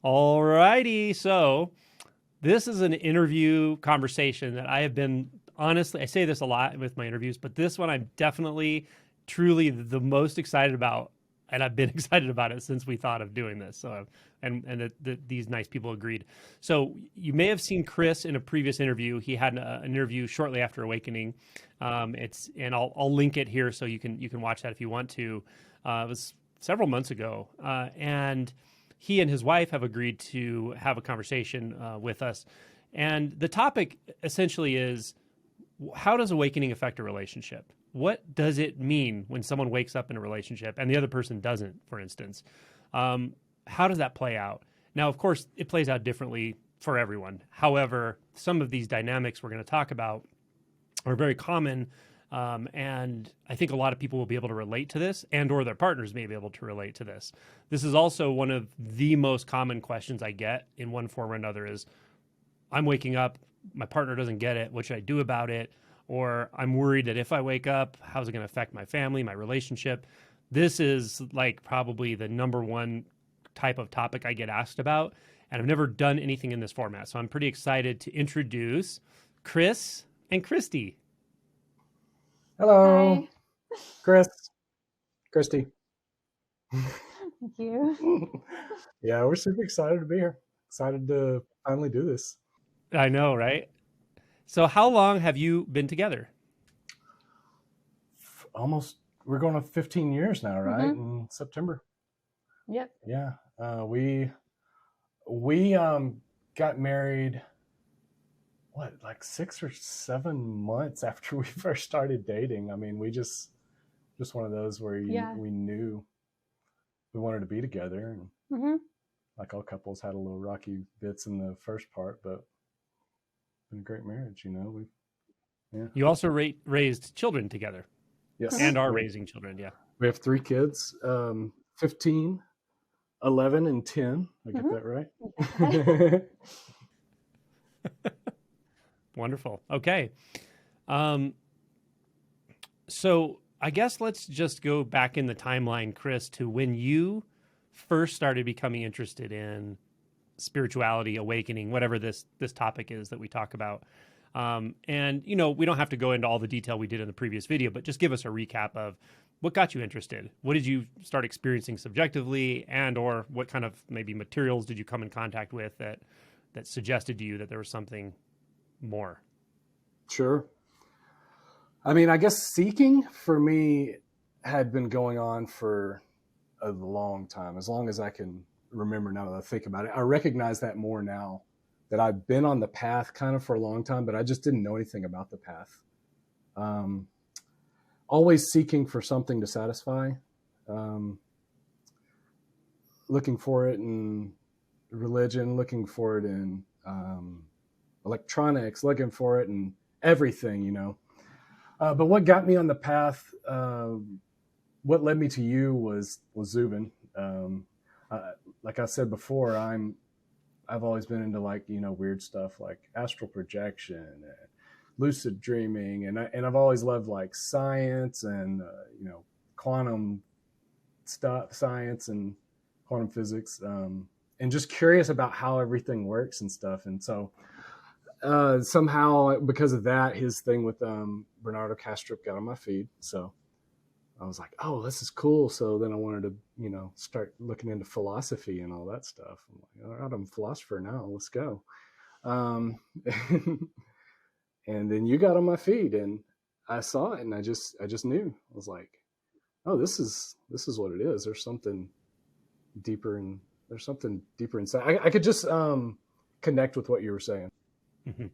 All righty. So this is an interview conversation that I have been, honestly, I say this a lot with my interviews, but this one I'm definitely, truly the most excited about. And I've been excited about it since we thought of doing this. So, these nice people agreed. So you may have seen Chris in a previous interview. He had an interview shortly after Awakening. And I'll link it here so you can watch that if you want to. It was several months ago, and he and his wife have agreed to have a conversation with us. And the topic essentially is, how does awakening affect a relationship? What does it mean when someone wakes up in a relationship and the other person doesn't, for instance? How does that play out? Now, of course, it plays out differently for everyone. However, some of these dynamics we're going to talk about are very common. And I think a lot of people will be able to relate to this, and or their partners may be able to relate to this. This is also one of the most common questions I get in one form or another is, I'm waking up, my partner doesn't get it, what should I do about it? Or I'm worried that if I wake up, how's it going to affect my family, my relationship? This is like probably the number one type of topic I get asked about. And I've never done anything in this format. So I'm pretty excited to introduce Chris and Christie. Hello, Hi. Chris, Christie. Thank you. Yeah, we're super excited to be here. Excited to finally do this. I know, right? So how long have you been together? Almost, we're going on 15 years now, right? In September. Yep. Yeah, we got married. What, like 6 or 7 months after we first started dating? I mean, we just one of those where Yeah. we knew we wanted to be together, and like all couples had a little rocky bits in the first part, but been a great marriage, you know. You also raised children together. Yes. And are raising children, yeah. We have 3 kids, 15, 11, and 10. I get that right? Wonderful. Okay. So I guess let's just go back in the timeline, Chris, to when you first started becoming interested in spirituality, awakening, whatever this topic is that we talk about. And, you know, we don't have to go into all the detail we did in the previous video, but just give us a recap of what got you interested. What did you start experiencing subjectively, and or what kind of maybe materials did you come in contact with that suggested to you that there was something more? Sure. I mean, I guess seeking for me had been going on for a long time, as long as I can remember now that I think about it. I recognize that more now, that I've been on the path kind of for a long time, but I just didn't know anything about the path. Always seeking for something to satisfy, looking for it in religion, looking for it in electronics, looking for it in everything, you know. But what got me on the path, what led me to you was Zubin. Like I said before, I've always been into, like, you know, weird stuff like astral projection and lucid dreaming, and I've always loved like science and you know, quantum stuff, science and quantum physics, and just curious about how everything works and stuff. And so somehow, because of that, his thing with Bernardo Kastrup got on my feed. So I was like, oh, this is cool. So then I wanted to, you know, start looking into philosophy and all that stuff. I'm like, all right, I'm a philosopher now. Let's go. And then you got on my feed, and I saw it, and I just knew. I was like, oh, this is what it is. There's something deeper, and there's something deeper inside. I could just connect with what you were saying. Mm-hmm.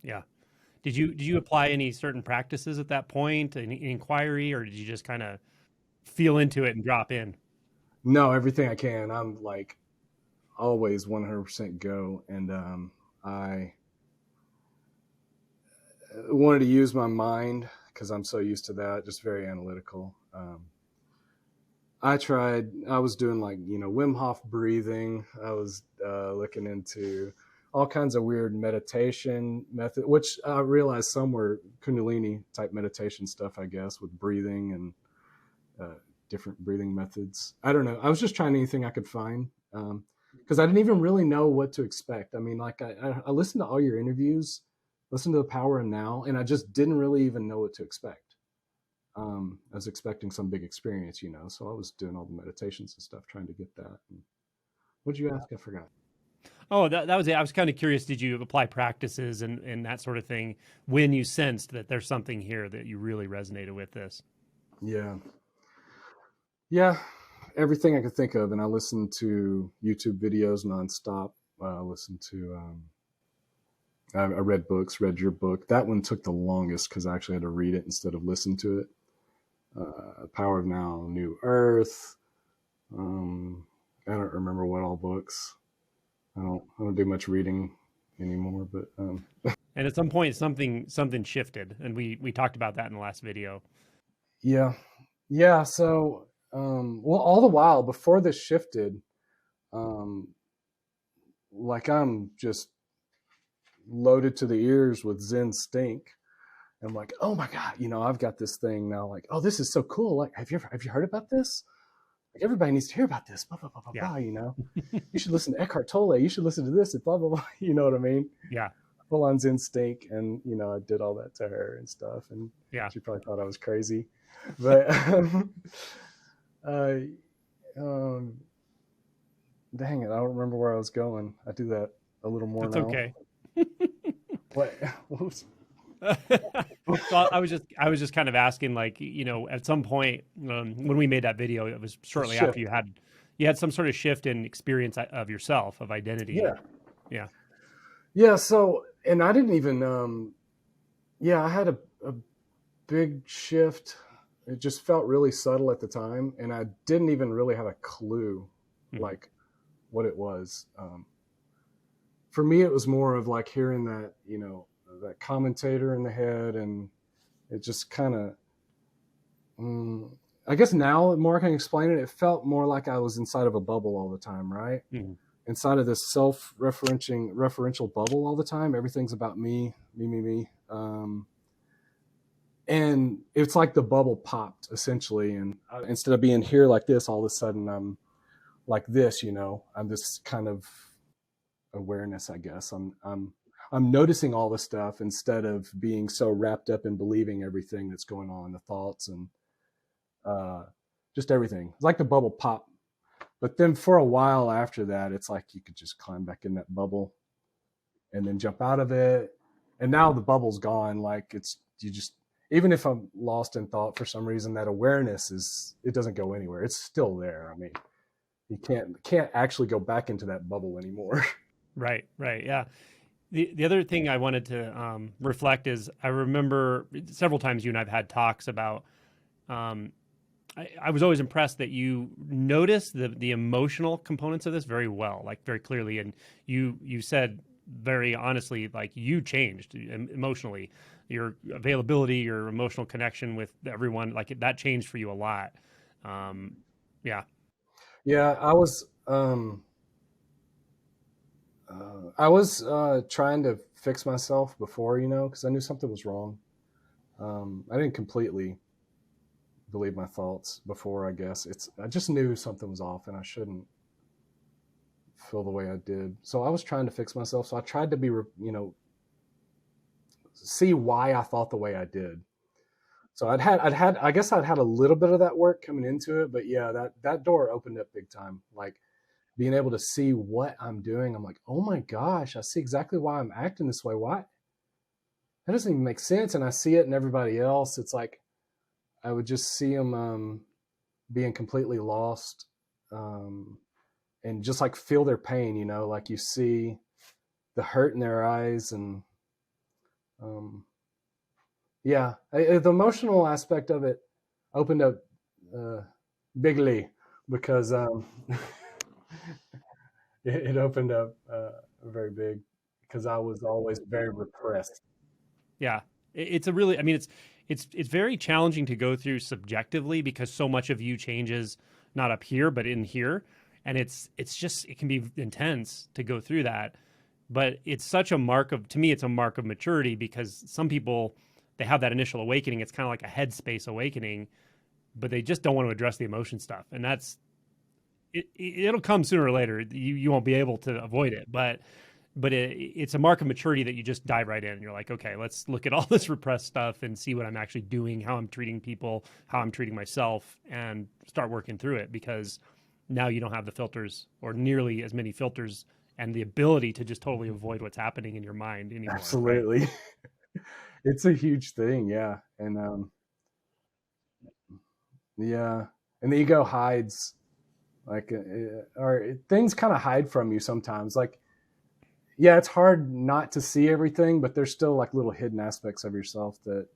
Yeah. Did you apply any certain practices at that point, any inquiry, or did you just kind of feel into it and drop in? No, everything I can. I'm like always 100% go. And I wanted to use my mind because I'm so used to that, just very analytical. I was doing, like, you know, Wim Hof breathing. I was looking into all kinds of weird meditation method, which I realized some were Kundalini type meditation stuff, I guess, with breathing and different breathing methods. I don't know. I was just trying anything I could find. because I didn't even really know what to expect. I mean, like I listened to all your interviews, listened to The Power of Now, and I just didn't really even know what to expect. I was expecting some big experience, so I was doing all the meditations and stuff, trying to get that. And what'd you ask? I forgot. Oh, that was it. I was kind of curious. Did you apply practices and that sort of thing when you sensed that there's something here that you really resonated with this? Yeah. Yeah. Everything I could think of. And I listened to YouTube videos nonstop. I listened to, I read books, read your book. That one took the longest because I actually had to read it instead of listen to it. Power of Now, New Earth. I don't remember what all books. I don't do much reading anymore, but and at some point something shifted, and we talked about that in the last video. Yeah. So, well, all the while before this shifted, like I'm just loaded to the ears with Zen stink. I'm like, oh my God, I've got this thing now. Like, oh, this is so cool. Like, have you heard about this? Like, everybody needs to hear about this. Blah blah blah blah blah. You should listen to Eckhart Tolle. You should listen to this. And blah blah blah. You know what I mean? Yeah. Full on Zen stink, and I did all that to her and stuff, and she probably thought I was crazy, but dang it, I don't remember where I was going. I do that a little more That's now. Okay. What? So I was just kind of asking, like, at some point when we made that video, it was shortly after you had some sort of shift in experience of yourself, of identity. Yeah. So, and I didn't even, I had a big shift. It just felt really subtle at the time. And I didn't even really have a clue, like what it was. For me, it was more of like hearing that, that commentator in the head, and it just kind of, I guess now more I can explain it. It felt more like I was inside of a bubble all the time, right? Mm-hmm. Inside of this referential bubble all the time. Everything's about me. And it's like the bubble popped essentially. And instead of being here like this, all of a sudden I'm like this, I'm this kind of awareness, I guess. I'm noticing all the stuff instead of being so wrapped up in believing everything that's going on, the thoughts and just everything. It's like the bubble pop. But then for a while after that, it's like you could just climb back in that bubble and then jump out of it. And now the bubble's gone. Like even if I'm lost in thought for some reason, that awareness it doesn't go anywhere. It's still there. I mean, you can't actually go back into that bubble anymore. Right. Yeah. The other thing I wanted to reflect is I remember several times you and I've had talks about, I was always impressed that you noticed the emotional components of this very well, like very clearly. And you said very honestly, like you changed emotionally, your availability, your emotional connection with everyone, like that changed for you a lot. Yeah. Yeah, I was trying to fix myself before, because I knew something was wrong. I didn't completely believe my thoughts before, I guess. I just knew something was off and I shouldn't feel the way I did. So I was trying to fix myself. So I tried to be, see why I thought the way I did. So I guess I'd had a little bit of that work coming into it, but yeah, that door opened up big time. Like being able to see what I'm doing. I'm like, oh my gosh, I see exactly why I'm acting this way. Why? That doesn't even make sense. And I see it in everybody else. It's like, I would just see them being completely lost and just like feel their pain, like you see the hurt in their eyes. And the emotional aspect of it opened up bigly because it opened up very big because I was always very repressed. Yeah. It's a really, I mean, it's very challenging to go through subjectively because so much of you changes not up here, but in here. And it can be intense to go through that, but it's such a to me, it's a mark of maturity because some people, they have that initial awakening. It's kind of like a headspace awakening, but they just don't want to address the emotion stuff. And it'll come sooner or later. You won't be able to avoid it, but it's a mark of maturity that you just dive right in and you're like, okay, let's look at all this repressed stuff and see what I'm actually doing, how I'm treating people, how I'm treating myself, and start working through it, because now you don't have the filters, or nearly as many filters, and the ability to just totally avoid what's happening in your mind anymore. Absolutely. Right? It's a huge thing. Yeah. And, yeah. And the ego hides, like, or things kind of hide from you sometimes. Like, yeah, it's hard not to see everything, but there's still like little hidden aspects of yourself that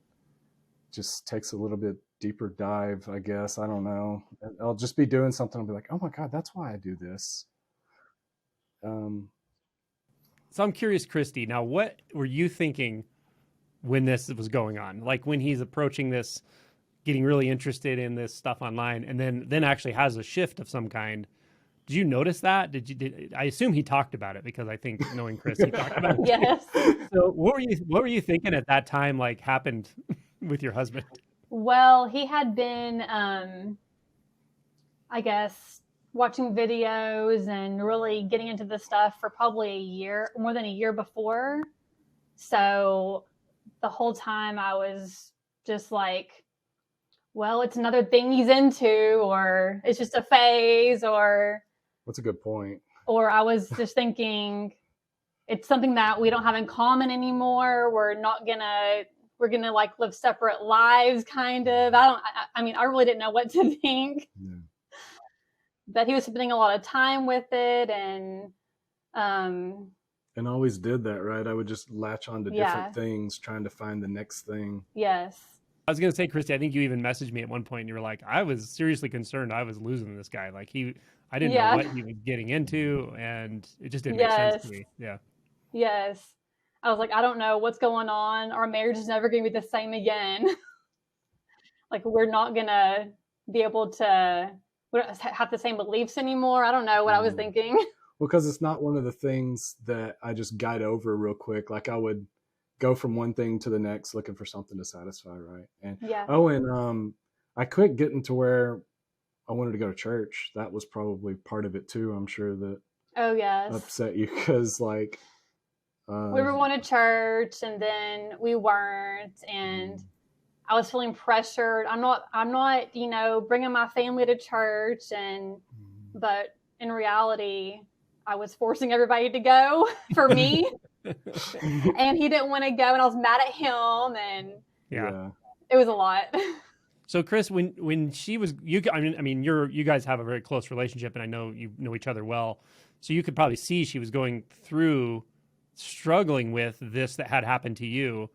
just takes a little bit deeper dive, I guess. I don't know. I'll just be doing something and be like, oh my God, that's why I do this. So I'm curious, Christie, now what were you thinking when this was going on? Like when he's approaching this, getting really interested in this stuff online, and then actually has a shift of some kind. Did you notice that? I assume he talked about it, because I think, knowing Chris, he talked about it. Yes. So what were you thinking at that time, like, happened with your husband? Well, he had been, I guess, watching videos and really getting into this stuff for probably a year, more than a year before. So the whole time I was just like, well, it's another thing he's into, or it's just a phase, or That's a good point. Or I was just thinking it's something that we don't have in common anymore. We're gonna like live separate lives, kind of. I mean, I really didn't know what to think. Yeah. But he was spending a lot of time with it, and always did that, right? I would just latch on to different things, trying to find the next thing. Yes. I was going to say, Christy, I think you even messaged me at one point and you were like, I was seriously concerned I was losing this guy. Like I didn't know what he was getting into, and it just didn't make sense to me. Yeah. Yes. I was like, I don't know what's going on. Our marriage is never going to be the same again. Like, we're not going to be able to, we don't have the same beliefs anymore. I don't know what I was thinking. Well, because it's not one of the things that I just guide over real quick. Like, I would go from one thing to the next looking for something to satisfy, right? And I quit getting to where I wanted to go to church. That was probably part of it too. I'm sure that upset you, because like we were going to church and then we weren't, and I was feeling pressured. I'm not bringing my family to church, but in reality I was forcing everybody to go for me. And he didn't want to go, and I was mad at him, and it was a lot. So Chris, when she was, you guys have a very close relationship, and I know you know each other well, so you could probably see she was going through, struggling with this that had happened to you.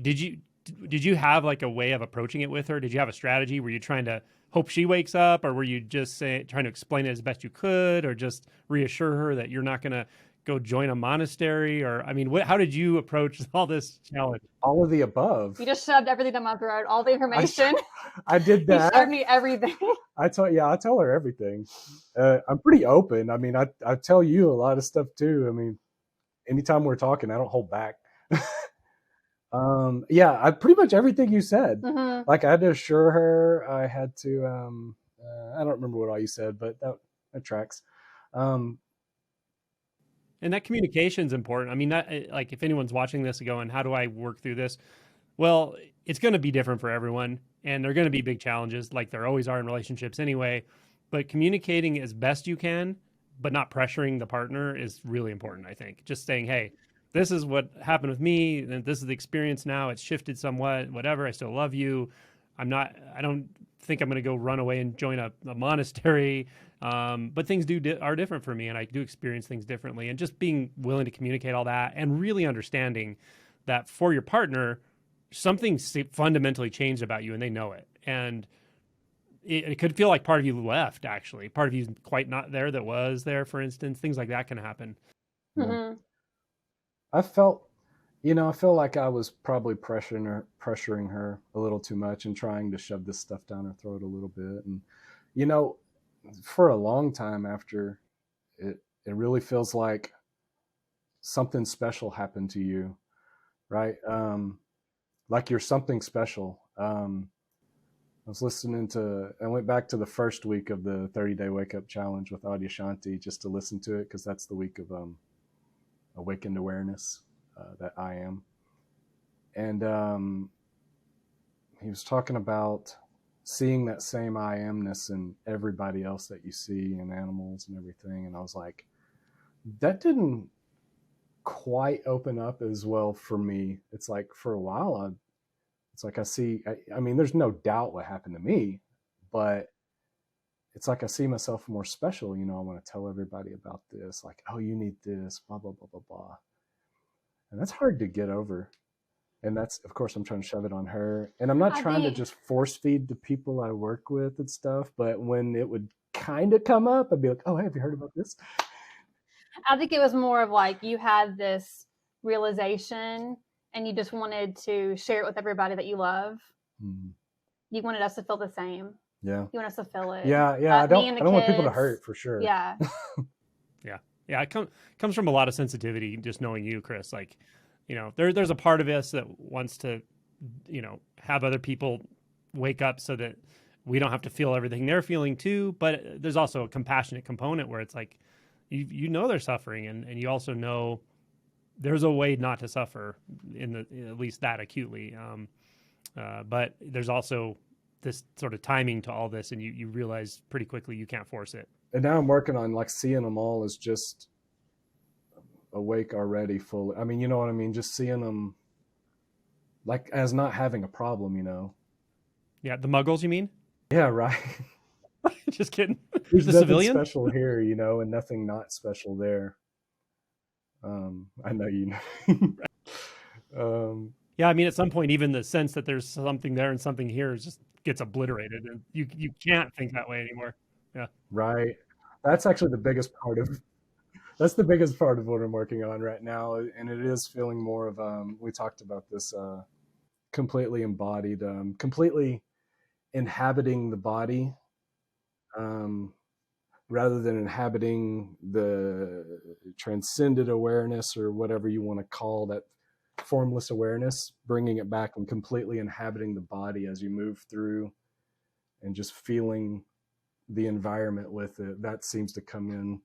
Did you have like a way of approaching it with her? Did you have a strategy? Were you trying to hope she wakes up, or were you just trying to explain it as best you could, or just reassure her that you're not going to go join a monastery? Or, I mean, how did you approach all this challenge? All of the above. You just shoved everything down my throat, all the information. I did that. You showed me everything. I tell her everything. I'm pretty open. I mean, I tell you a lot of stuff too. I mean, anytime we're talking, I don't hold back. I pretty much everything you said. Mm-hmm. Like, I had to assure her. I had to. I don't remember what all you said, but that tracks. And that communication is important. I mean, like, if anyone's watching this and going, how do I work through this? Well, it's going to be different for everyone, and there are going to be big challenges, like there always are in relationships anyway. But communicating as best you can, but not pressuring the partner, is really important, I think. Just saying, hey, this is what happened with me, and this is the experience now. It's shifted somewhat, whatever. I still love you. I don't think I'm going to go run away and join a monastery. But things are different for me, and I do experience things differently. And just being willing to communicate all that, and really understanding that for your partner, something fundamentally changed about you, and they know it. And it could feel like part of you left, actually. Part of you's quite not there that was there, for instance. Things like that can happen. Mm-hmm. I feel like I was probably pressuring her a little too much and trying to shove this stuff down her throat a little bit. And, for a long time after, it really feels like something special happened to you, right? Like you're something special. I went back to the first week of the 30-day wake up challenge with Adyashanti just to listen to it, because that's the week of awakened awareness, that I am. And he was talking about seeing that same I amness in everybody else that you see, in animals and everything. And I was like, that didn't quite open up as well for me. It's like for a while, it's like I mean, there's no doubt what happened to me, but it's like I see myself more special. I want to tell everybody about this, like, oh, you need this, blah, blah, blah, blah, blah. And that's hard to get over. And that's, of course, I'm trying to shove it on her. And I'm not trying to just force feed the people I work with and stuff, but when it would kind of come up, I'd be like, oh, hey, have you heard about this? I think it was more of like you had this realization and you just wanted to share it with everybody that you love. Mm-hmm. You wanted us to feel the same. Yeah. You want us to feel it. Yeah. I don't want people to hurt, for sure. Yeah. Yeah. It comes from a lot of sensitivity, just knowing you, Chris. Like, there's a part of us that wants to, have other people wake up so that we don't have to feel everything they're feeling too. But there's also a compassionate component where it's like, they're suffering, and you also know there's a way not to suffer at least that acutely. But there's also this sort of timing to all this, and you realize pretty quickly you can't force it. And now I'm working on like seeing them all as just awake already fully. I mean, you know what I mean? Just seeing them like as not having a problem, Yeah. The muggles, you mean? Yeah. Right. Just kidding. There's the nothing civilian special here, and nothing not special there. I know Yeah, I mean, at some point, even the sense that there's something there and something here just gets obliterated, and you can't think that way anymore. Yeah. Right. That's actually the biggest part of what I'm working on right now, and it is feeling more of we talked about this completely embodied, completely inhabiting the body. Rather than inhabiting the transcended awareness or whatever you want to call that formless awareness, bringing it back and completely inhabiting the body as you move through and just feeling the environment with it. That seems to come in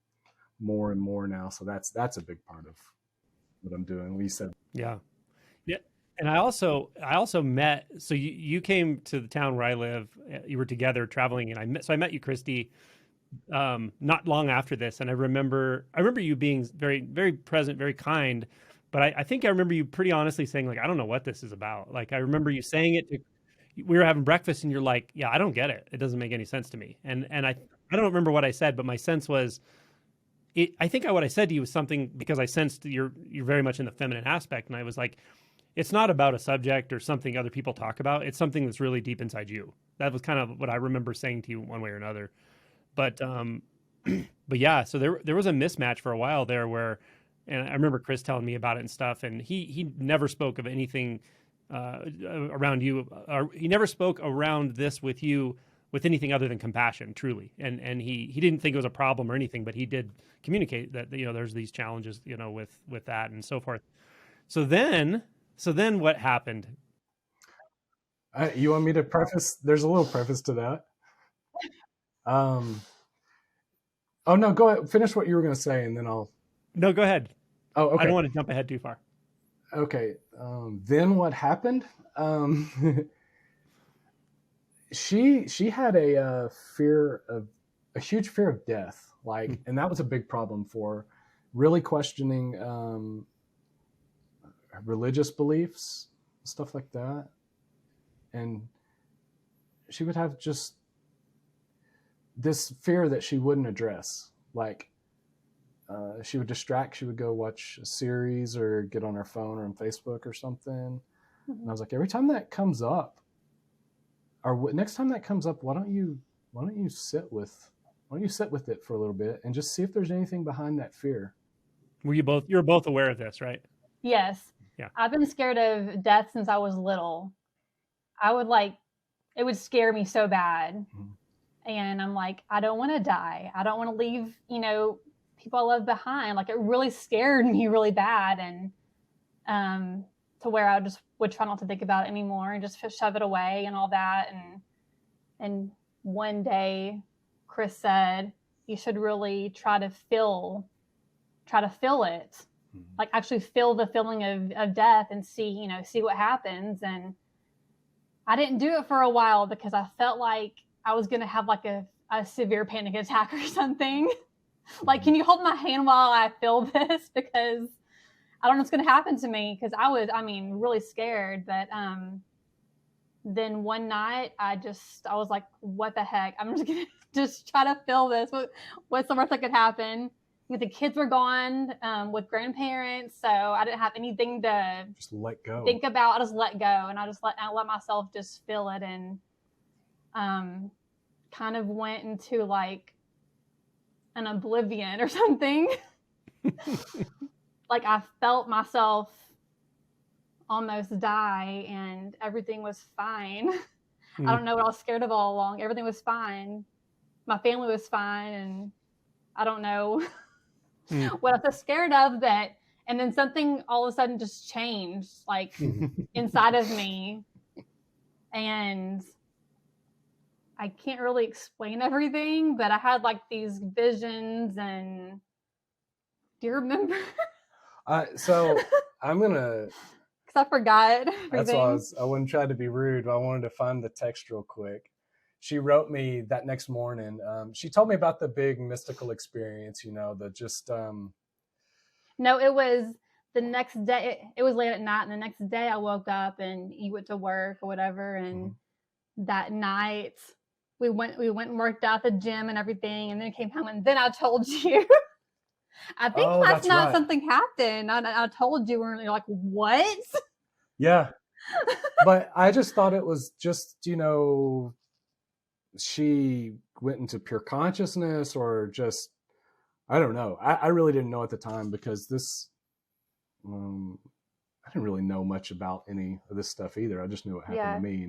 more and more now. So that's a big part of what I'm doing. We said, yeah. And I also met, so you came to the town where I live, you were together traveling, and I met you, Christie, not long after this. And I remember you being very, very present, very kind, but I think I remember you pretty honestly saying, like, I don't know what this is about. Like, I remember you saying it we were having breakfast and you're like, yeah, I don't get it. It doesn't make any sense to me. And I don't remember what I said, but my sense was, I think what I said to you was something, because I sensed you're very much in the feminine aspect. And I was like, it's not about a subject or something other people talk about. It's something that's really deep inside you. That was kind of what I remember saying to you one way or another. But yeah, so there was a mismatch for a while there where, and I remember Chris telling me about it and stuff, and he never spoke of anything around you, or he never spoke around this with you with anything other than compassion, truly. And he didn't think it was a problem or anything, but he did communicate that, there's these challenges, with that and so forth. So then what happened? You want me to preface? There's a little preface to that. Oh no, go ahead. Finish what you were going to say, and then I'll. No, go ahead. Oh, okay. I don't want to jump ahead too far. Okay. Then what happened? She had a huge fear of death, like, and that was a big problem for her. Really questioning religious beliefs, stuff like that, and she would have just this fear that she wouldn't address. Like, she would distract. She would go watch a series or get on her phone or on Facebook or something. And I was like, every time that comes up, or next time that comes up, why don't you sit with it for a little bit and just see if there's anything behind that fear. You're both aware of this, right? Yes. Yeah. I've been scared of death since I was little. It would scare me so bad. Mm-hmm. And I'm like, I don't want to die. I don't want to leave, people I love behind. Like, it really scared me really bad. And to where I just would try not to think about it anymore and just shove it away and all that. And And one day Chris said, you should really try to feel it. Like actually feel the feeling of death and see what happens. And I didn't do it for a while because I felt like I was going to have like a severe panic attack or something. Like, can you hold my hand while I feel this? Because I don't know what's going to happen to me. Because I was really scared. But then one night I was like, what the heck? I'm just going to just try to feel this. What's the worst that could happen? The kids were gone with grandparents, so I didn't have anything to just let go. Think about. I just let go, and I let myself just feel it, and kind of went into like an oblivion or something. Like I felt myself almost die, and everything was fine. I don't know what I was scared of all along. Everything was fine. My family was fine, and I don't know what I was scared of. That, and then something all of a sudden just changed, like inside of me, and I can't really explain everything, but I had like these visions. And do you remember? So I'm gonna. Because I forgot everything. That's why I wouldn't try to be rude, but I wanted to find the text real quick. She wrote me that next morning. She told me about the big mystical experience, the just... No, it was the next day. It was late at night, and the next day I woke up and you went to work or whatever. And that night we went and worked out at the gym and everything, and then came home, and then I told you. I think last night something happened. I told you, and you're like, what? Yeah. But I just thought it was just, she went into pure consciousness, or just, I don't know. I really didn't know at the time, because this, I didn't really know much about any of this stuff either. I just knew it happened to me,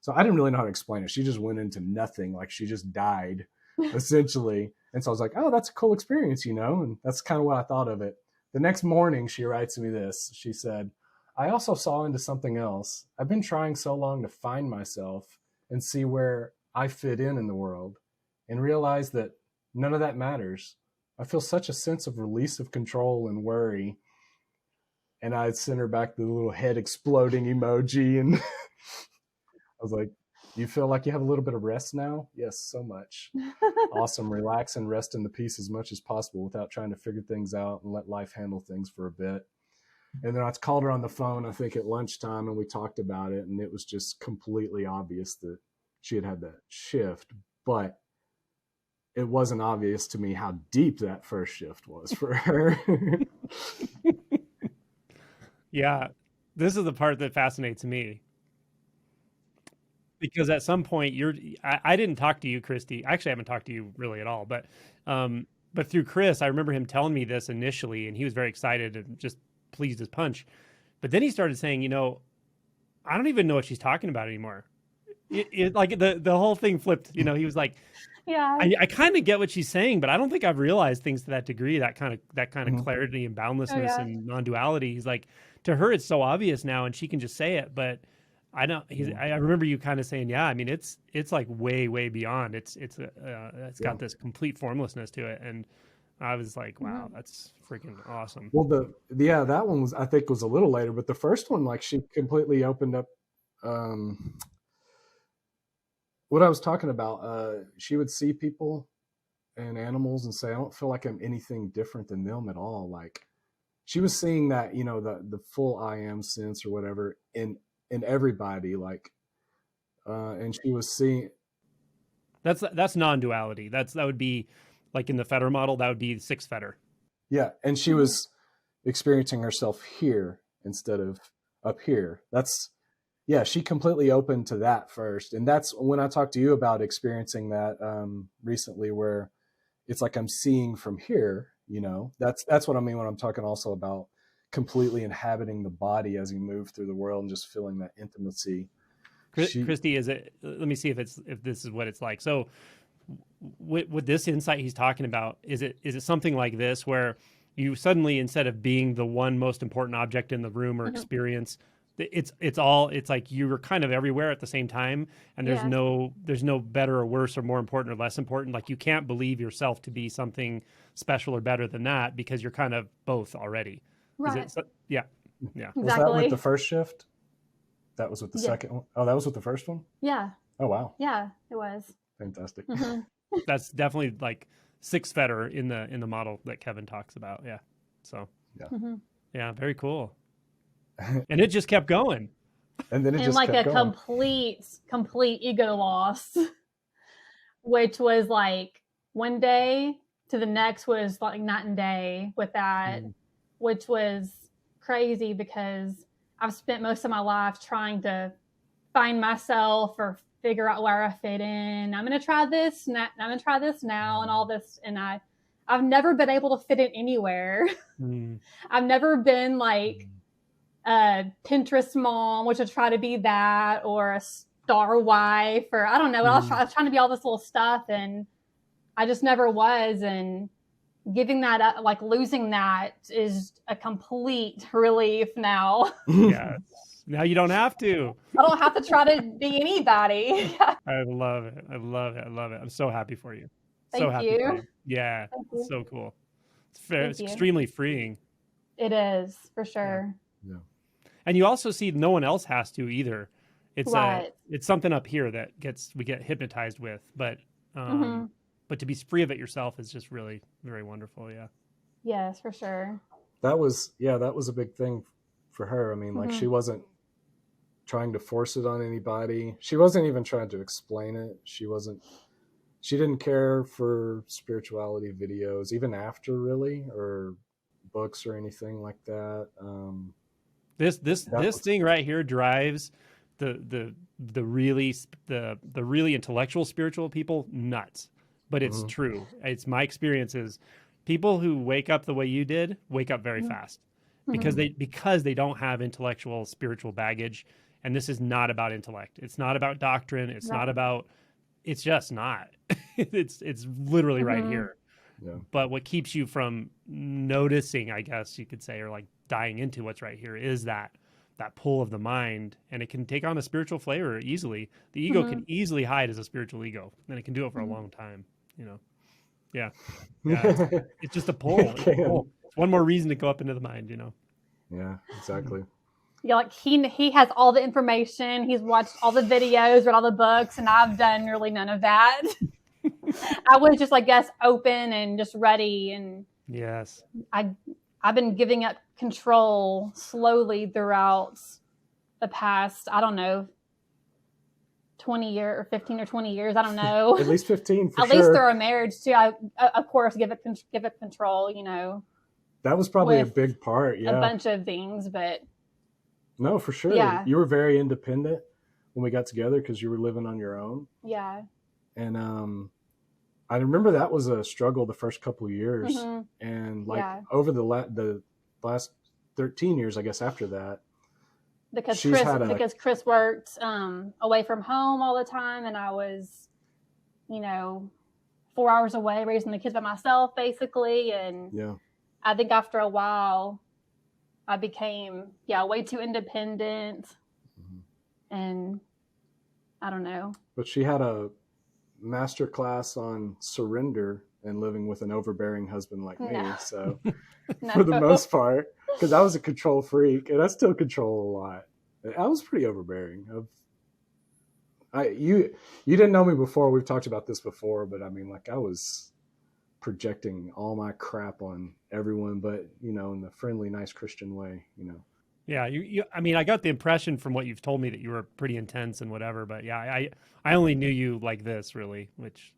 So I didn't really know how to explain it. She just went into nothing, like she just died, essentially. And so I was like, oh, that's a cool experience, and that's kind of what I thought of it. The next morning, she writes me this. She said, I also saw into something else. I've been trying so long to find myself and see where I fit in the world, and realize that none of that matters. I feel such a sense of release of control and worry. And I sent her back the little head exploding emoji. And I was like, you feel like you have a little bit of rest now? Yes, so much. Awesome. Relax and rest in the peace as much as possible without trying to figure things out, and let life handle things for a bit. And then I called her on the phone, I think at lunchtime, and we talked about it. And it was just completely obvious that she had that shift, but it wasn't obvious to me how deep that first shift was for her. Yeah. This is the part that fascinates me. Because at some point I didn't talk to you, Christie. Actually, I haven't talked to you really at all, but through Chris, I remember him telling me this initially, and he was very excited and just pleased as punch. But then he started saying, I don't even know what she's talking about anymore. It like the whole thing flipped, he was like, yeah, I kind of get what she's saying, but I don't think I've realized things to that degree, that kind of clarity and boundlessness and non-duality. He's like, to her, it's so obvious now, and she can just say it, but I don't. I remember you kind of saying, yeah. I mean, it's like way, way beyond. It's got this complete formlessness to it, and I was like, wow, that's freaking awesome. Well, that one was, I think, was a little later, but the first one, like, she completely opened up. What I was talking about, she would see people and animals and say, I don't feel like I'm anything different than them at all. Like, she was seeing that, the full I am sense or whatever in everybody, like, and she was seeing. That's non-duality. That would be like in the Fetter model, that would be 6 Fetter. Yeah. And she was experiencing herself here instead of up here. She completely opened to that first. And that's when I talked to you about experiencing that recently, where it's like I'm seeing from here, that's what I mean when I'm talking also about completely inhabiting the body as you move through the world and just feeling that intimacy. Christie, let me see if this is what it's like. So with this insight he's talking about, is it something like this, where you suddenly, instead of being the one most important object in the room or experience, it's like you were kind of everywhere at the same time, and there's no better or worse or more important or less important. Like you can't believe yourself to be something special or better than that because you're kind of both already. Right. Yeah. Exactly. Was that with the first shift? That was with the second one? Oh, that was with the first one? Yeah. Oh, wow. Yeah, it was. Fantastic. That's definitely like six fetter in the model that Kevin talks about. Yeah. So yeah, very cool. And it just kept going. And then it just like kept a going. complete ego loss, which was like one day to the next was like night and day with that, which was crazy because I've spent most of my life trying to find myself or figure out where I fit in. I'm going to try this. I'm going to try this now and all this. And I've never been able to fit in anywhere. I've never been like a Pinterest mom, which would try to be that, or a star wife, or I don't know. I was trying to be all this little stuff, and I just never was. And giving that up, like losing that, is a complete relief now. Yeah. Now you don't have to. I don't have to try to be anybody. I love it. I love it. I love it. I'm so happy for you. Thank you. Yeah. You. So cool. It's extremely freeing. It is, for sure. Yeah. And you also see no one else has to either. It's right. It's something up here that we get hypnotized with, but to be free of it yourself is just really very wonderful. Yeah. Yes, for sure. That was a big thing for her. I mean, like she wasn't trying to force it on anybody. She wasn't even trying to explain it. She didn't care for spirituality videos, even after really, or books or anything like that. This thing right here drives the really intellectual spiritual people nuts. But it's true. It's my experience is people who wake up the way you did wake up very fast because they don't have intellectual spiritual baggage. And this is not about intellect. It's not about doctrine. It's not about. It's just not. it's literally right here. Yeah. But what keeps you from noticing, I guess you could say, or like dying into what's right here is that pull of the mind, and it can take on a spiritual flavor easily. The ego can easily hide as a spiritual ego, and it can do it for a long time. You know. Yeah. It's just a pull. It's one more reason to go up into the mind. You know. Yeah. Exactly. Yeah, like he has all the information. He's watched all the videos, read all the books, and I've done really none of that. I was just, I guess, open and just ready. And yes, I've been giving up control slowly throughout the past, I don't know, 20 years or 15 or 20 years. I don't know. At least 15 for At least through a marriage too. I, of course, give it control, you know. That was probably a big part. Yeah. A bunch of things, but. No, for sure. Yeah. You were very independent when we got together because you were living on your own. Yeah. And I remember that was a struggle the first couple of years. And like over the last 13 years, I guess, after that. Because Chris worked away from home all the time, and I was, 4 hours away raising the kids by myself, basically. And I think after a while, I became, way too independent. And I don't know. But she had a master class on surrender and living with an overbearing husband like me. So for the most part, because I was a control freak and I still control a lot. I was pretty overbearing. You didn't know me before. We've talked about this before, but I mean, like I was projecting all my crap on everyone, but in the friendly, nice Christian way, Yeah, I mean, I got the impression from what you've told me that you were pretty intense and whatever, but yeah, I only knew you like this really, which,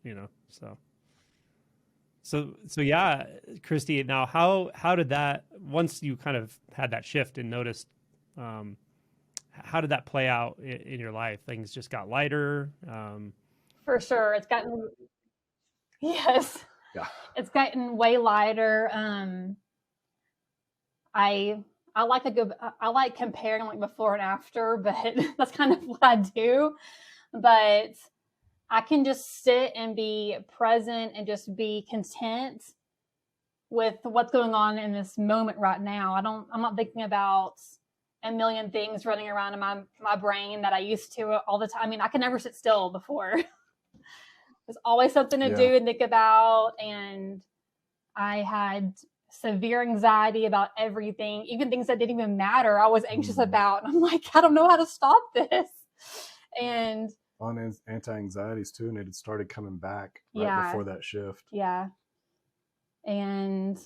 so yeah, Christie, now how did that, once you kind of had that shift and noticed, how did that play out in your life? Things just got lighter? For sure. It's gotten, yes. Yeah. It's gotten way lighter. I like comparing like before and after, but that's kind of what I do. But I can just sit and be present and just be content with what's going on in this moment right now. I'm not thinking about a million things running around in my brain that I used to all the time. I mean, I could never sit still before. There's always something to do and think about. And I had severe anxiety about everything, even things that didn't even matter. I was anxious about. And I'm like, I don't know how to stop this. And on anti-anxieties too, and it had started coming back right before that shift. Yeah. And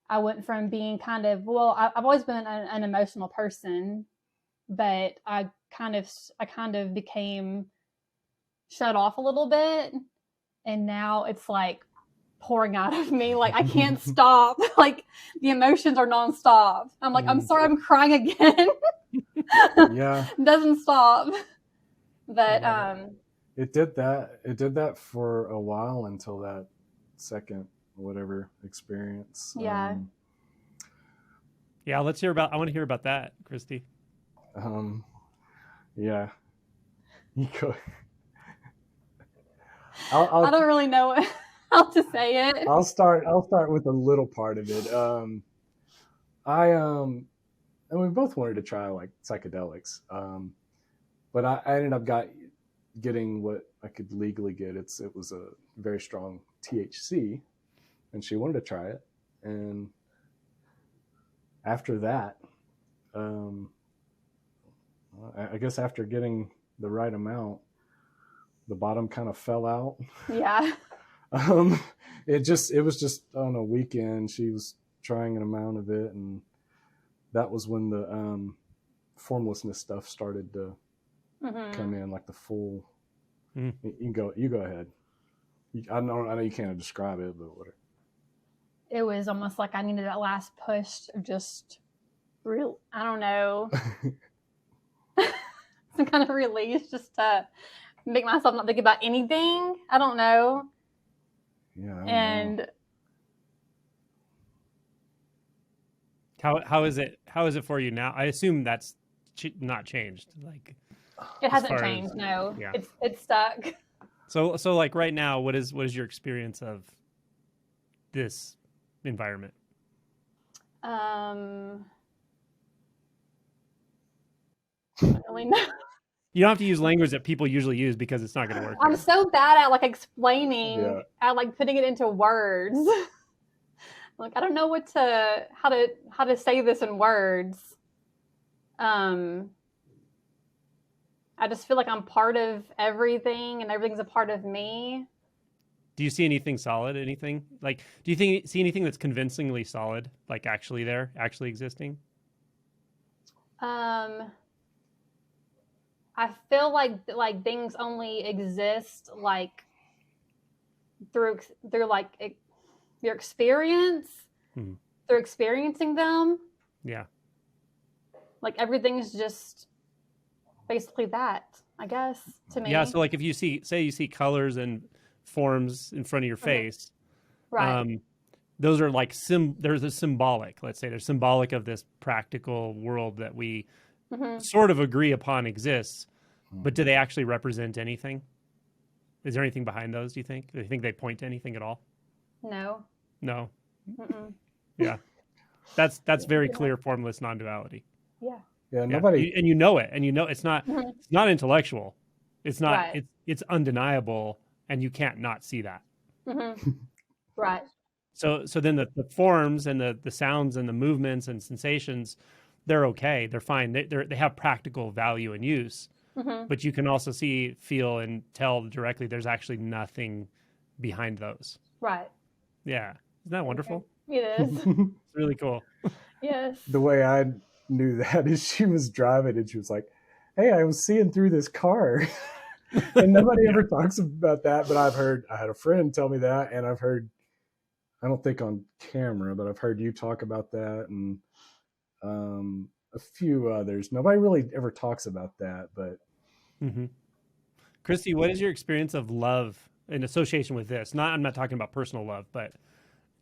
I went from being kind of, I've always been an emotional person, but I kind of became shut off a little bit. And now it's like pouring out of me. Like I can't stop. Like the emotions are nonstop. I'm like, I'm sorry, I'm crying again. Yeah. It doesn't stop. But it did that for a while until that second whatever experience. Yeah, I want to hear about that, Christie. Yeah. You go. I don't really know how to say it. I'll start with a little part of it. And we both wanted to try like psychedelics. But I ended up getting what I could legally get. It was a very strong THC, and she wanted to try it. And after that, I guess after getting the right amount, the bottom kind of fell out. Yeah. It was just on a weekend. She was trying an amount of it, and that was when the formlessness stuff started to come in, like the full. You go ahead. I know you can't describe it, but whatever. It was almost like I needed that last push of just real. I don't know. Some kind of release, just to make myself not think about anything. I don't know. Yeah. And how is it for you now? I assume that's not changed. Like it hasn't changed. No, yeah. It's stuck. So like right now, what is your experience of this environment? I don't really know. You don't have to use language that people usually use because it's not going to work. I'm so bad at like explaining, at like putting it into words. Like I don't know how to say this in words. I just feel like I'm part of everything, and everything's a part of me. Do you see anything solid? Anything like? Do you see anything that's convincingly solid, like actually existing? I feel like things only exist like through like your experience, through experiencing them. Yeah. Like everything's just basically that, I guess, to me. Yeah. So like if you see colors and forms in front of your face, right? Those are like there's a symbolic. Let's say they're symbolic of this practical world that we sort of agree upon exists, but do they actually represent anything? Is there anything behind those, do you think? Do you think they point to anything at all? No. Yeah. That's very clear formless non-duality. Yeah. Yeah, nobody and you know it, and you know it's not intellectual. It's not right. it's undeniable, and you can't not see that. Right. So then the forms and the sounds and the movements and sensations, they're okay. They're fine. They have practical value and use. But you can also see, feel, and tell directly there's actually nothing behind those. Right. Yeah. Isn't that wonderful? It is. It's really cool. Yes. The way I knew that is she was driving and she was like, hey, I was seeing through this car. And nobody ever talks about that, but I had a friend tell me that, and I've heard, I don't think on camera, but I've heard you talk about that, and a few others. Nobody really ever talks about that, but. Christie, what is your experience of love in association with this? I'm not talking about personal love, but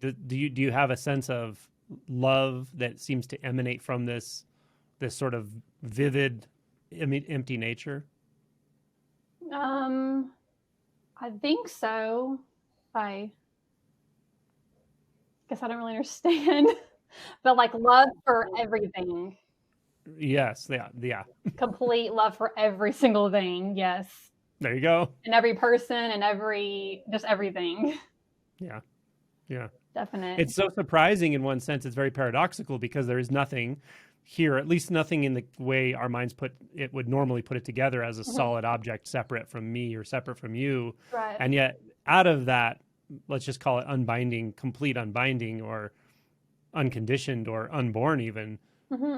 do you have a sense of love that seems to emanate from this sort of vivid, empty nature? I think so. I guess I don't really understand, but like love for everything. Yes. Yeah. Yeah. Complete love for every single thing. Yes. There you go. And every person and just everything. Yeah. Yeah. Definite. It's so surprising in one sense. It's very paradoxical because there is nothing here, at least nothing in the way our minds would normally put it together as a solid object separate from me or separate from you. Right. And yet out of that, let's just call it unbinding, complete unbinding, or unconditioned or unborn even,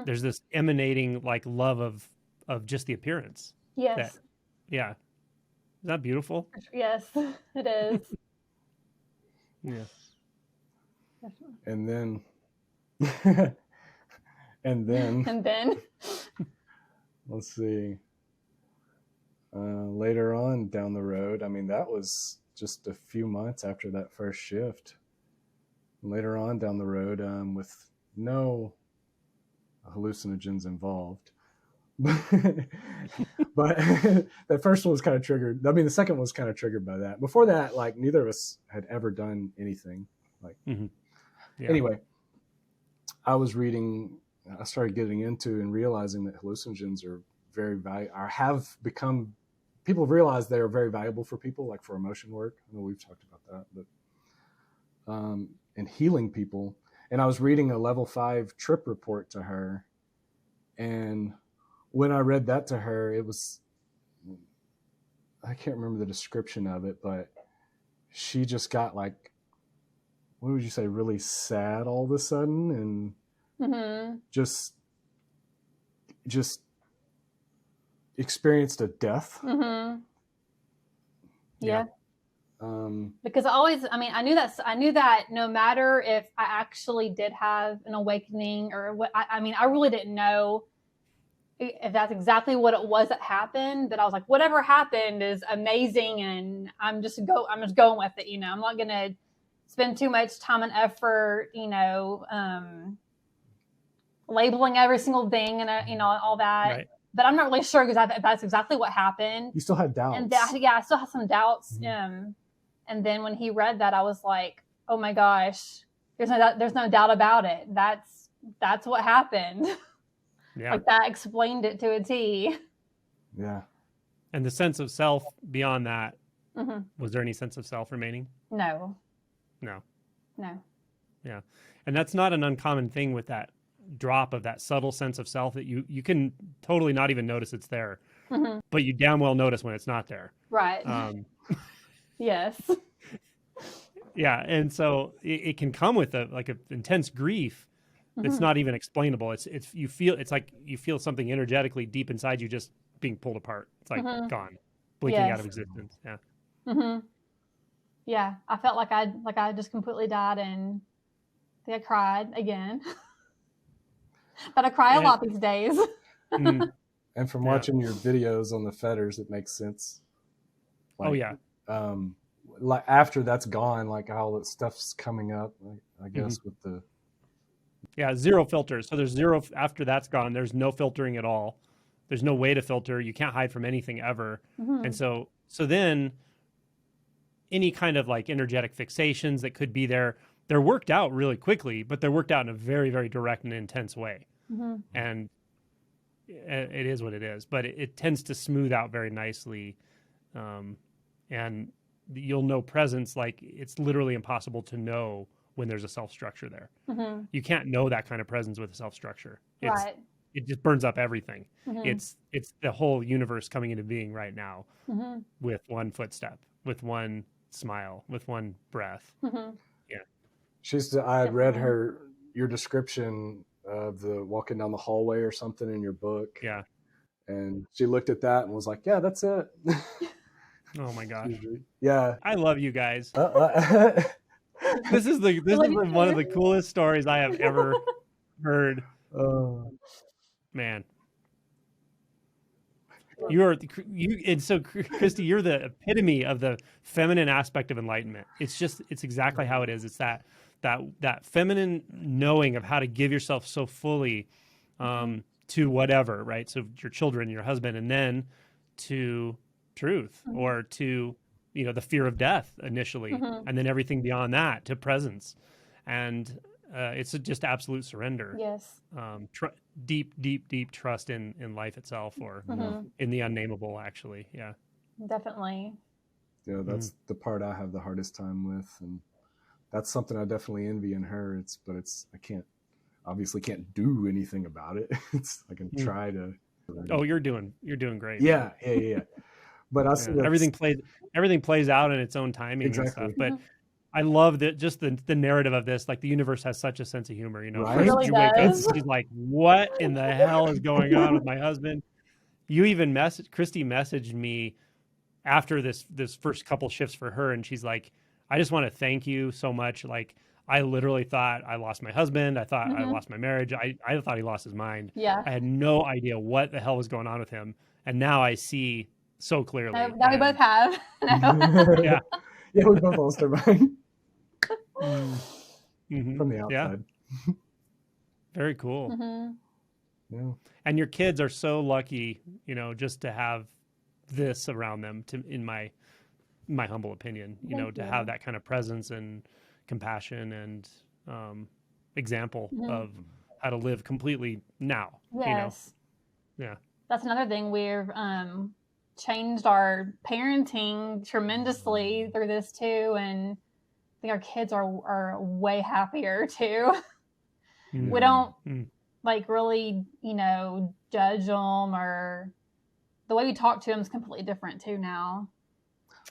there's this emanating like love of just the appearance. Yes. Yeah. Is that beautiful? Yes, it is. Yeah. And then and then let's see, later on down the road, I mean, that was just a few months after that first shift. Later on down the road, with no hallucinogens involved, but that first one was kind of triggered. I mean, the second one was kind of triggered by that. Before that, like, neither of us had ever done anything like. Yeah. Anyway, I started getting into and realizing that hallucinogens are very people have realized they are very valuable for people, like for emotion work. I know we've talked about that, but and healing people. And I was reading a level 5 trip report to her, and when I read that to her, it was, I can't remember the description of it, but she just got like, what would you say, really sad all of a sudden, and just experienced a death. Yeah. Because I knew that no matter if I actually did have an awakening or what, I really didn't know if that's exactly what it was that happened, but I was like, whatever happened is amazing, and I'm just going with it. I'm not going to spend too much time and effort, labeling every single thing and all that. Right. But I'm not really sure because that's exactly what happened. You still had doubts. And I still had some doubts. And then when he read that, I was like, oh my gosh, there's no doubt about it. That's what happened. Yeah. Like, that explained it to a T. Yeah. And the sense of self beyond that, was there any sense of self remaining? No. Yeah. And that's not an uncommon thing with that drop of that subtle sense of self that you can totally not even notice it's there, but you damn well notice when it's not there. Right. Yes. Yeah. And so it can come with an intense grief that's not even explainable. You feel something energetically deep inside you just being pulled apart. It's like gone, blinking out of existence. Yeah. Yeah. I felt like I just completely died, and I think I cried again. But I cry a lot these days. And from watching your videos on the fetters, it makes sense. Like, like after that's gone, like all that stuff's coming up, I guess, with the. Yeah, zero filters. So there's zero after that's gone. There's no filtering at all. There's no way to filter. You can't hide from anything ever. And so then any kind of like energetic fixations that could be there, they're worked out really quickly, but they're worked out in a very, very direct and intense way. And it is what it is, but it tends to smooth out very nicely. And you'll know presence, like it's literally impossible to know when there's a self structure there. You can't know that kind of presence with a self structure. Right. It just burns up everything. It's the whole universe coming into being right now with one footstep, with one smile, with one breath. Yeah. I had read your description of the walking down the hallway or something in your book. Yeah. And she looked at that and was like, yeah, that's it. Oh my gosh. Yeah. I love you guys. This is one of the coolest stories I have ever heard. Man. And so Christie, you're the epitome of the feminine aspect of enlightenment. It's exactly how it is. It's that feminine knowing of how to give yourself so fully to whatever, right? So your children, your husband, and then to truth or to, the fear of death initially, and then everything beyond that to presence. And it's just absolute surrender. Yes. Deep trust in life itself, or in the unnameable, actually. Yeah. Definitely. Yeah, that's the part I have the hardest time with, and that's something I definitely envy in her. I obviously can't do anything about it. I can try to. Oh, you're doing great. Yeah. But I see everything plays out in its own timing and stuff. But I love that, just the narrative of this. Like, the universe has such a sense of humor. Right? It really you wake up, does. she's like, "What in the hell is going on with my husband?" You even Christy messaged me after this first couple shifts for her, and she's like, "I just want to thank you so much. Like, I literally thought I lost my husband. I thought I lost my marriage. I thought he lost his mind. Yeah. I had no idea what the hell was going on with him, and now I see so clearly." Now we both have. Yeah, we both lost our mind from the outside. Yeah. Very cool. Yeah. And your kids are so lucky, just to have this around them. In my humble opinion, to have that kind of presence and compassion and example of how to live completely now. Yes. Yeah. That's another thing. We've changed our parenting tremendously through this too, and I think our kids are way happier too. We don't like really, judge them, or the way we talk to them is completely different too now.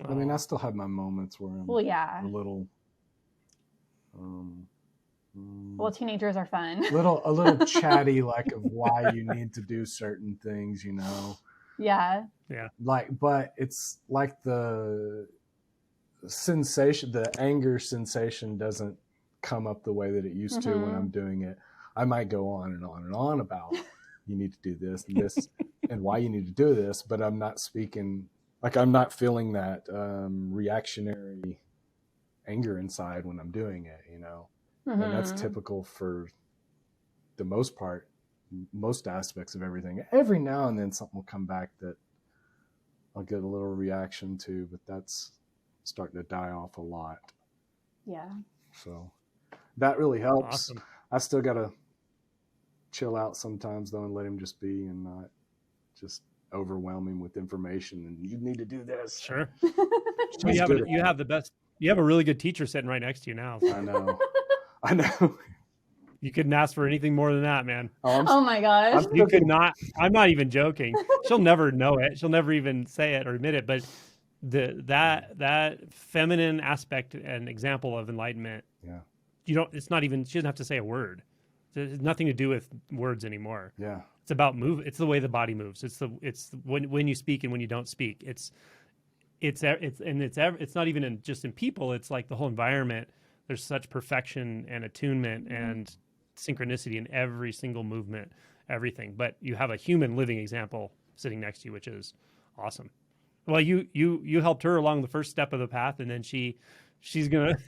I mean, I still have my moments where I'm a little. Well, teenagers are fun. A little chatty, like, of why you need to do certain things, Yeah. Yeah. But it's like the sensation, the anger sensation doesn't come up the way that it used to when I'm doing it. I might go on and on and on about you need to do this and this and why you need to do this, but I'm not speaking, like, I'm not feeling that reactionary anger inside when I'm doing it, and that's typical for the most part, most aspects of everything. Every now and then something will come back that I'll get a little reaction to, but that's starting to die off a lot. Yeah. So that really helps. Awesome. I still got to chill out sometimes, though, and let him just be and not just overwhelm him with information and you need to do this. Sure. You have a really good teacher sitting right next to you now. I know. You couldn't ask for anything more than that, man. Oh my gosh. You could not. I'm not even joking. She'll never know it. She'll never even say it or admit it. But that feminine aspect and example of enlightenment. Yeah. It's not even. She doesn't have to say a word. It's nothing to do with words anymore. Yeah. It's about move. It's the way the body moves. It's when you speak and when you don't speak. It's not even just in people. It's like the whole environment. There's such perfection and attunement and synchronicity in every single movement, everything. But you have a human living example sitting next to you, which is awesome. Well, you helped her along the first step of the path, and then she's gonna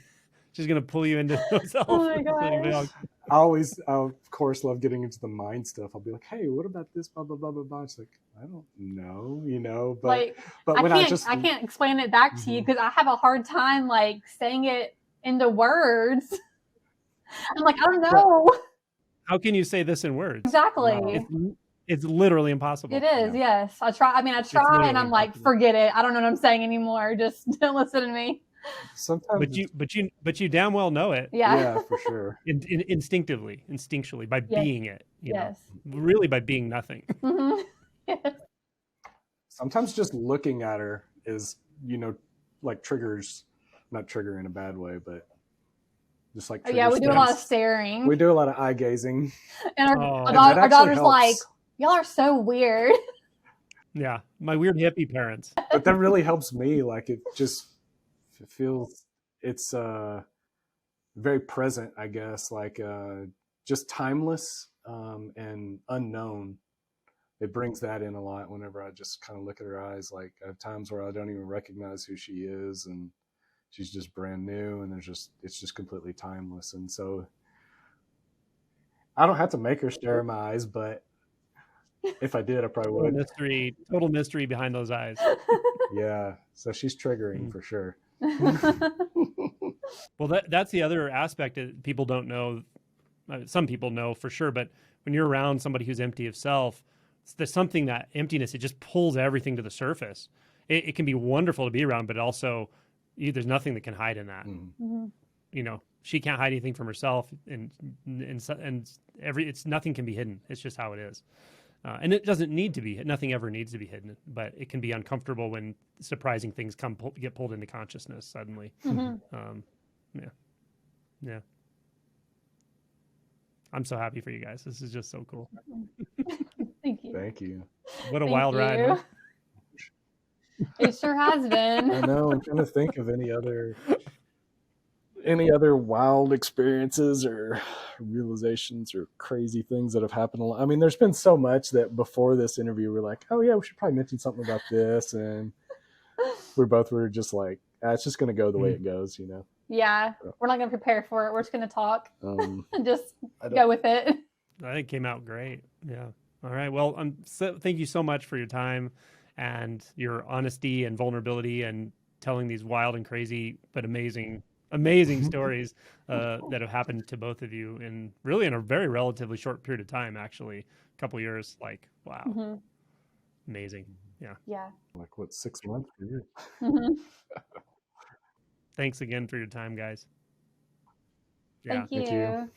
pull you into herself. Oh my gosh. I of course love getting into the mind stuff. I'll be like, hey, what about this? Blah blah blah blah blah. It's like, I don't know, but when I can't explain it back to you because I have a hard time like saying it into words. I'm like, I don't know. How can you say this in words? Exactly. No. It's literally impossible. It is, yes. I try and I'm like, forget it. I don't know what I'm saying anymore. Just don't listen to me. Sometimes but you damn well know it. Yeah, for sure. Instinctually, by being it. Yes. Really by being nothing. Yes. Sometimes just looking at her is, like triggers, not trigger in a bad way, but just like we do a lot of staring. We do a lot of eye gazing. And our daughter's like, y'all are so weird. Yeah, my weird hippie parents. But that really helps me. Like it feels, it's very present, I guess, like just timeless and unknown. It brings that in a lot whenever I just kind of look at her eyes. Like I have times where I don't even recognize who she is and she's just brand new and it's just completely timeless. And so I don't have to make her stare in my eyes, but if I did, I probably would. Total mystery behind those eyes. Yeah. So she's triggering for sure. Well, that's the other aspect that people don't know some people know for sure, but when you're around somebody who's empty of self, there's something, that emptiness, it just pulls everything to the surface. It can be wonderful to be around, but also there's nothing that can hide in that. Mm-hmm. You know, she can't hide anything from herself, and nothing can be hidden. It's just how it is. And it doesn't need to be, nothing ever needs to be hidden, but it can be uncomfortable when surprising things get pulled into consciousness suddenly. Mm-hmm. Yeah. I'm so happy for you guys. This is just so cool. Thank you. Thank you. What a wild ride. Huh? It sure has been. I know. I'm trying to think of any other wild experiences or realizations or crazy things that have happened. I mean, there's been so much that before this interview, we're like, oh yeah, we should probably mention something about this. And were just like, it's just going to go the way it goes, you know? Yeah. We're not going to prepare for it. We're just going to talk and just go with it. I think it came out great. Yeah. All right. Well, thank you so much for your time and your honesty and vulnerability and telling these wild and crazy, but amazing stories that have happened to both of you in a very relatively short period of time, actually, a couple years. Like, wow. Mm-hmm. Amazing. Yeah. Yeah. Like, what, 6 months for you? Mm-hmm. Thanks again for your time, guys. Thank you.